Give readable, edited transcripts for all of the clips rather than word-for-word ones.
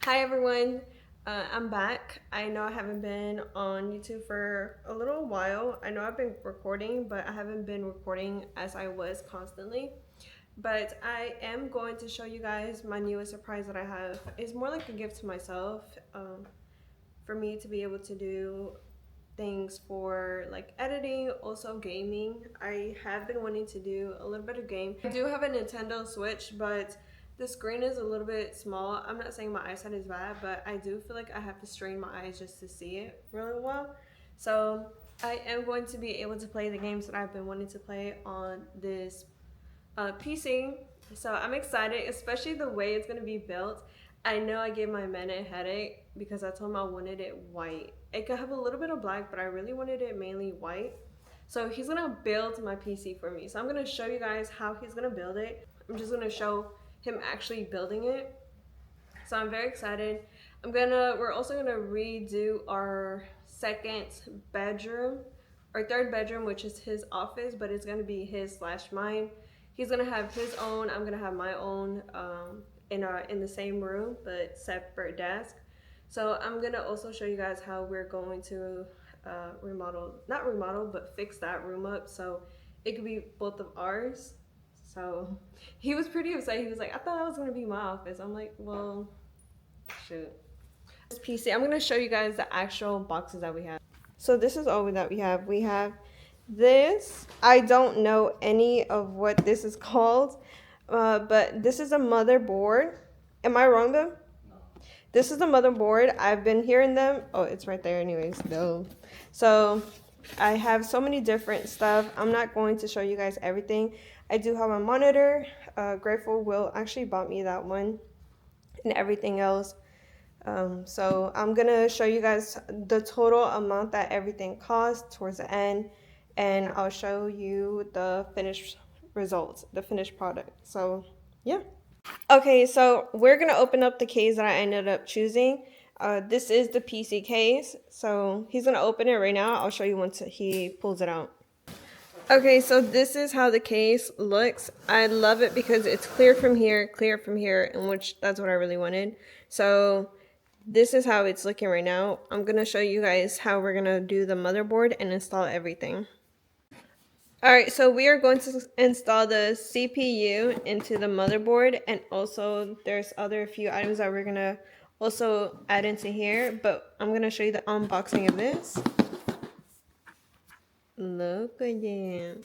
Hi everyone, I'm back. I know I haven't been on YouTube for a little while. I know I've been recording, but I haven't been recording as I was constantly. But I am going to show you guys my newest surprise that I have. It's more like a gift to myself, for me to be able to do things for like editing, also gaming. I have been wanting to do a little bit of game. I do have a Nintendo Switch, but the screen is a little bit small. I'm not saying my eyesight is bad, but I do feel like I have to strain my eyes just to see it really well. So I am going to be able to play the games that I've been wanting to play on this PC. So I'm excited, especially the way it's gonna be built. I know I gave my man a headache because I told him I wanted it white. It could have a little bit of black, but I really wanted it mainly white. So he's gonna build my PC for me. So I'm gonna show you guys how he's gonna build it. I'm just gonna show him actually building it. So I'm very excited. We're also gonna redo our second bedroom, our third bedroom, which is his office, but it's gonna be his slash mine. He's gonna have his own. I'm gonna have my own in the same room, but separate desk. So I'm gonna also show you guys how we're going to not remodel, but fix that room up so it could be both of ours. So he was pretty upset. He was like, I thought that was gonna be my office. I'm like, well, shoot. This PC, I'm gonna show you guys the actual boxes that we have. So this is all that we have. We have this. I don't know any of what this is called, but this is a motherboard. Am I wrong though? No. This is the motherboard. I've been hearing them. Oh, it's right there anyways, though. So I have so many different stuff. I'm not going to show you guys everything. I do have a monitor. Grateful Will actually bought me that one and everything else. So I'm gonna show you guys the total amount that everything costs towards the end, and I'll show you the finished results, the finished product. So yeah. Okay, so we're gonna open up the case that I ended up choosing. This is the PC case, so he's gonna open it right now. I'll show you once he pulls it out. Okay, so this is how the case looks. I love it because it's clear from here, and which that's what I really wanted. So this is how it's looking right now. I'm gonna show you guys how we're gonna do the motherboard and install everything. All right, so we are going to install the CPU into the motherboard, and also there's other few items that we're gonna also add into here, but I'm gonna show you the unboxing of this. Look at that.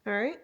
All right.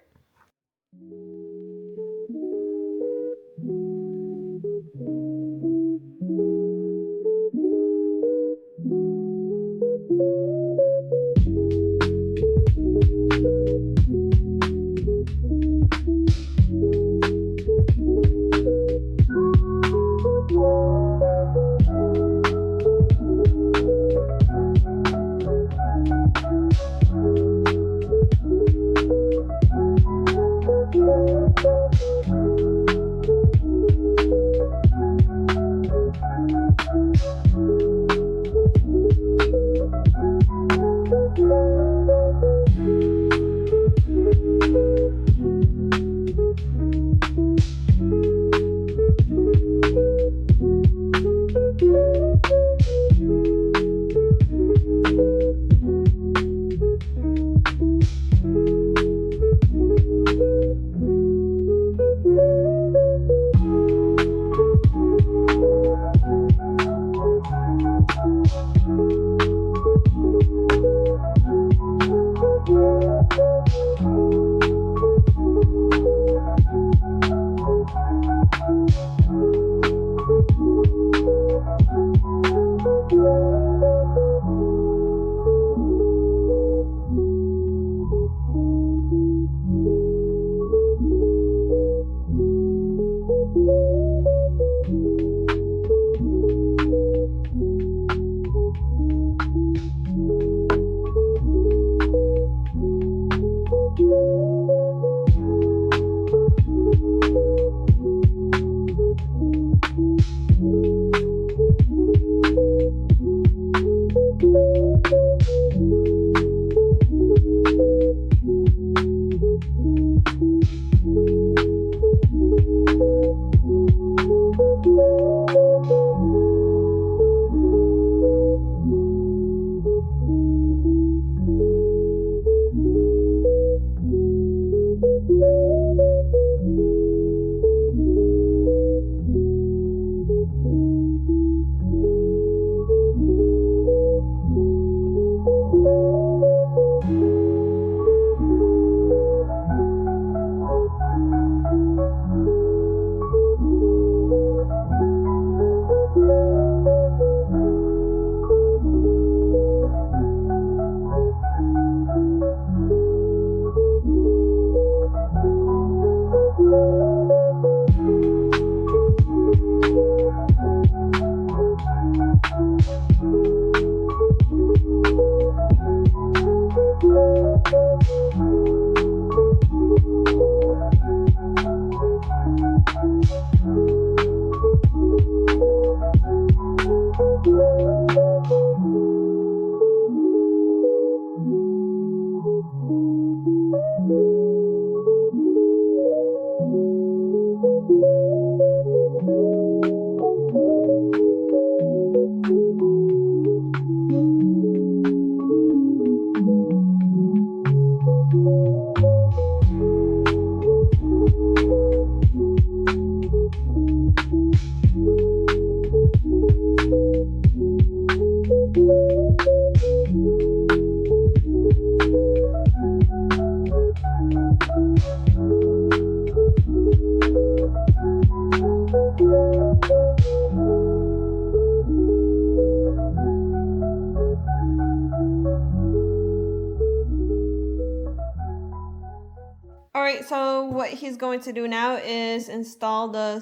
All right, so what he's going to do now is install the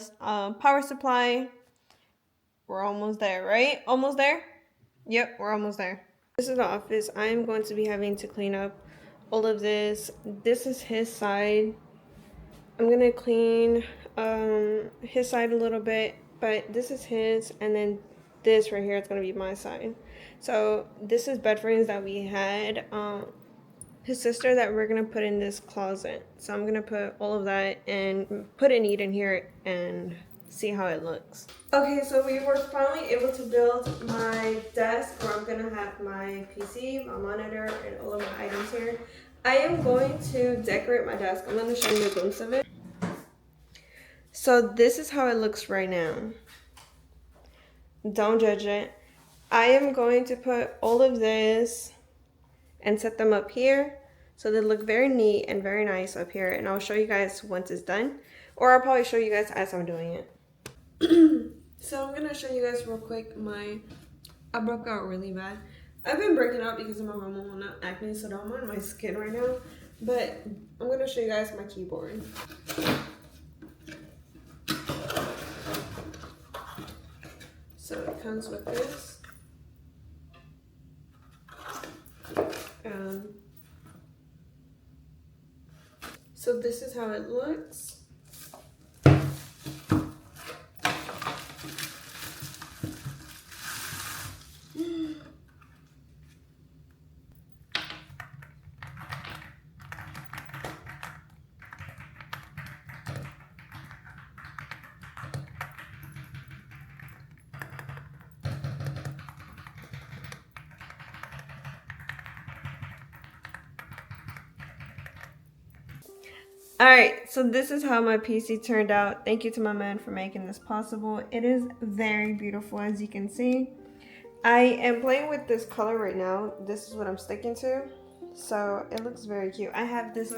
power supply. We're almost there, right? Almost there? Yep, we're almost there. This is the office. I'm going to be having to clean up all of this. This is his side. I'm gonna clean his side a little bit, but this is his, and then this right here is gonna be my side. So this is bed frames that we had. His sister that we're gonna put in this closet. So I'm gonna put all of that and put a neat in here and see how it looks. Okay, so we were finally able to build my desk where I'm gonna have my PC, my monitor, and all of my items here. I am going to decorate my desk. I'm gonna show you a glimpse of it. So this is how it looks right now. Don't judge it. I am going to put all of this and set them up here so they look very neat and very nice up here, and I'll show you guys once it's done, or I'll probably show you guys as I'm doing it. So I'm gonna show you guys real quick I broke out really bad. I've been breaking out because of my hormonal acne, so don't mind my skin right now, but I'm gonna show you guys my keyboard. So it comes with this. So this is how it looks. Alright, so this is how my PC turned out. Thank you to my man for making this possible. It is very beautiful, as you can see. I am playing with this color right now. This is what I'm sticking to. So it looks very cute. I have this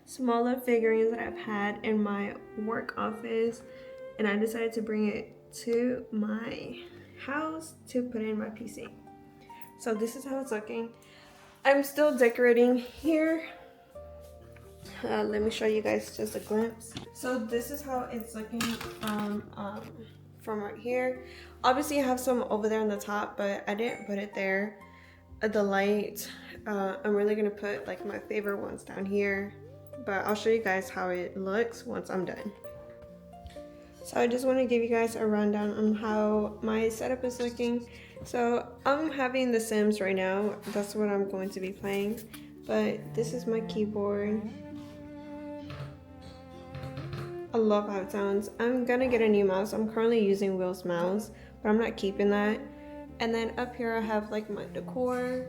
smaller figurines that I've had in my work office, and I decided to bring it to my house to put in my PC. So this is how it's looking. I'm still decorating here. Let me show you guys just a glimpse. So this is how it's looking from right here. Obviously I have some over there on the top, but I didn't put it there. The light, I'm really gonna put like my favorite ones down here, but I'll show you guys how it looks once I'm done. So I just want to give you guys a rundown on how my setup is looking. So I'm having The Sims right now. That's what I'm going to be playing. But this is my keyboard. I love how it sounds. I'm gonna get a new mouse. I'm currently using Will's mouse, but I'm not keeping that. And then up here I have like my decor.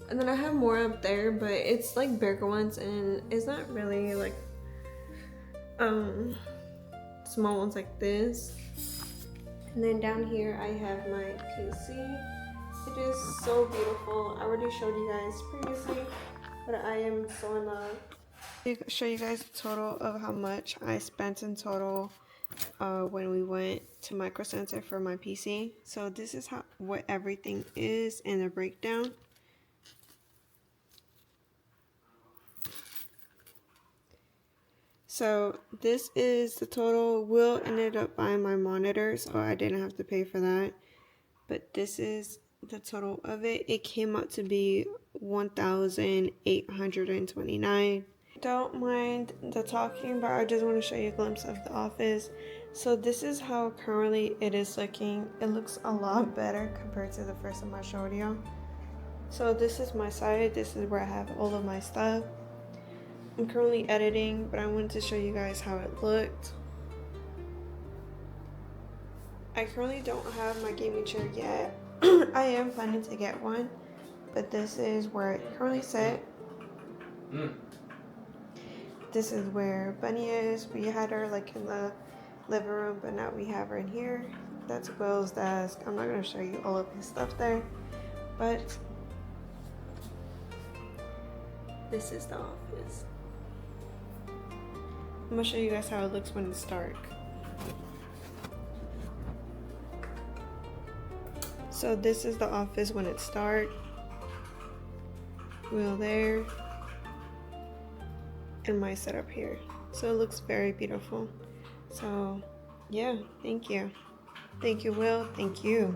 And then I have more up there, but it's like bigger ones, and it's not really like small ones like this. And then down here I have my PC. It is so beautiful. I already showed you guys previously, but I am so in love. I'll show you guys the total of how much I spent in total when we went to Micro Center for my PC. So this is what everything is in a breakdown. So this is the total. Will ended up buying my monitor, so I didn't have to pay for that. But this is the total of it. It came out to be $1,829. Don't mind the talking, but I just want to show you a glimpse of the office. So this is how currently it is looking. It looks a lot better compared to the first time I showed you. So this is my side. This is where I have all of my stuff. I'm currently editing, but I wanted to show you guys how it looked. I currently don't have my gaming chair yet. I am planning to get one, but this is where it currently sits. This is where Bunny is. We had her like in the living room, but now we have her in here. That's Will's desk. I'm not going to show you all of his stuff there, but this is the office. I'm going to show you guys how it looks when it's dark. So this is the office when it starts. Wheel there. And my setup here. So it looks very beautiful. So yeah, thank you. Thank you, Will. Thank you.